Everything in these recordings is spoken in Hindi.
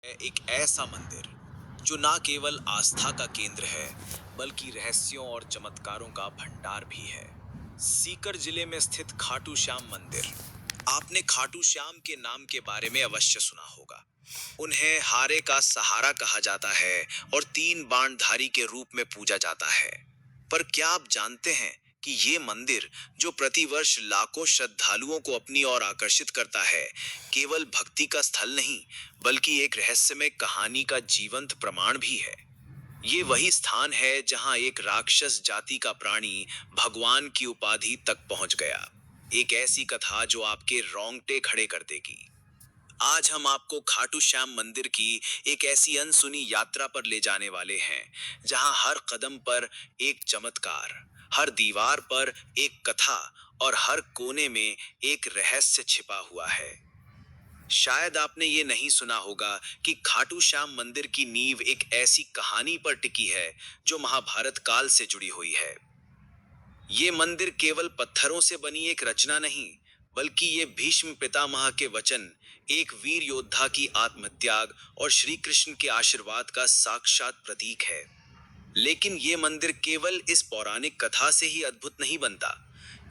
है एक ऐसा मंदिर जो ना केवल आस्था का केंद्र है बल्कि रहस्यों और चमत्कारों का भंडार भी है। सीकर जिले में स्थित खाटू श्याम मंदिर। आपने खाटू श्याम के नाम के बारे में अवश्य सुना होगा। उन्हें हारे का सहारा कहा जाता है और तीन बाणधारी के रूप में पूजा जाता है। पर क्या आप जानते हैं कि ये मंदिर जो प्रतिवर्ष लाखों श्रद्धालुओं को अपनी ओर आकर्षित करता है, केवल भक्ति का स्थल नहीं बल्कि एक रहस्यमय कहानी का जीवंत प्रमाण भी है। ये वही स्थान है जहां एक राक्षस जाति का प्राणी भगवान की उपाधि तक पहुंच गया। एक ऐसी कथा जो आपके रोंगटे खड़े कर देगी। आज हम आपको खाटू श्याम मंदिर की एक ऐसी अनसुनी यात्रा पर ले जाने वाले हैं जहां हर कदम पर एक चमत्कार, हर दीवार पर एक कथा और हर कोने में एक रहस्य छिपा हुआ है। शायद आपने ये नहीं सुना होगा कि खाटू श्याम मंदिर की नींव एक ऐसी कहानी पर टिकी है जो महाभारत काल से जुड़ी हुई है। ये मंदिर केवल पत्थरों से बनी एक रचना नहीं, बल्कि ये भीष्म पितामह के वचन, एक वीर योद्धा की आत्मत्याग और श्री कृष्ण के आशीर्वाद का साक्षात प्रतीक है। लेकिन ये मंदिर केवल इस पौराणिक कथा से ही अद्भुत नहीं बनता।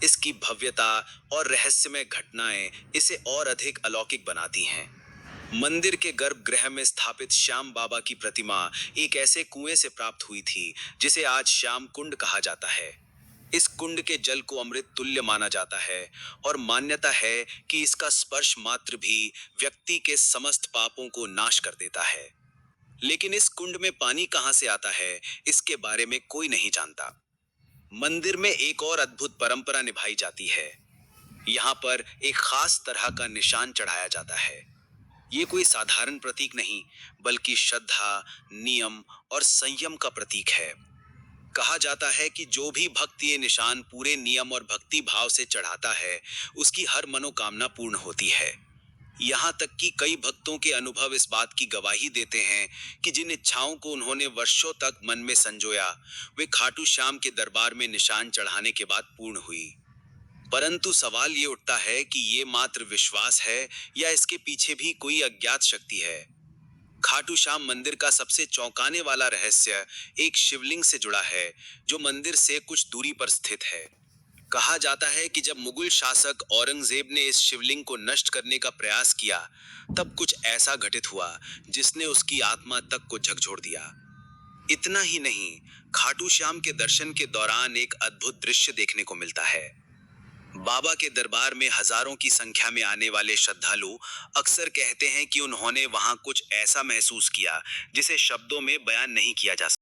इसकी भव्यता और रहस्यमय घटनाएं इसे और अधिक अलौकिक बनाती हैं। मंदिर के गर्भगृह में स्थापित श्याम बाबा की प्रतिमा एक ऐसे कुएं से प्राप्त हुई थी जिसे आज श्याम कुंड कहा जाता है। इस कुंड के जल को अमृत तुल्य माना जाता है और मान्यता है कि इसका स्पर्श मात्र भी व्यक्ति के समस्त पापों को नाश कर देता है। लेकिन इस कुंड में पानी कहां से आता है, इसके बारे में कोई नहीं जानता। मंदिर में एक और अद्भुत परंपरा निभाई जाती है। यहाँ पर एक खास तरह का निशान चढ़ाया जाता है। ये कोई साधारण प्रतीक नहीं, बल्कि श्रद्धा, नियम और संयम का प्रतीक है। कहा जाता है कि जो भी भक्त ये निशान पूरे नियम और भक्ति भाव से चढ़ाता है, उसकी हर मनोकामना पूर्ण होती है। यहाँ तक कि कई भक्तों के अनुभव इस बात की गवाही देते हैं कि जिन इच्छाओं को उन्होंने वर्षों तक मन में संजोया, वे खाटू श्याम के दरबार में निशान चढ़ाने के बाद पूर्ण हुई। परंतु सवाल ये उठता है कि ये मात्र विश्वास है या इसके पीछे भी कोई अज्ञात शक्ति है। खाटू श्याम मंदिर का सबसे चौंकाने वाला रहस्य एक शिवलिंग से जुड़ा है जो मंदिर से कुछ दूरी पर स्थित है। कहा जाता है कि जब मुगल शासक औरंगजेब ने इस शिवलिंग को नष्ट करने का प्रयास किया, तब कुछ ऐसा घटित हुआ जिसने उसकी आत्मा तक को झकझोर दिया। इतना ही नहीं, खाटू श्याम के दर्शन के दौरान एक अद्भुत दृश्य देखने को मिलता है। बाबा के दरबार में हजारों की संख्या में आने वाले श्रद्धालु अक्सर कहते हैं कि उन्होंने वहां कुछ ऐसा महसूस किया जिसे शब्दों में बयान नहीं किया जा सकता।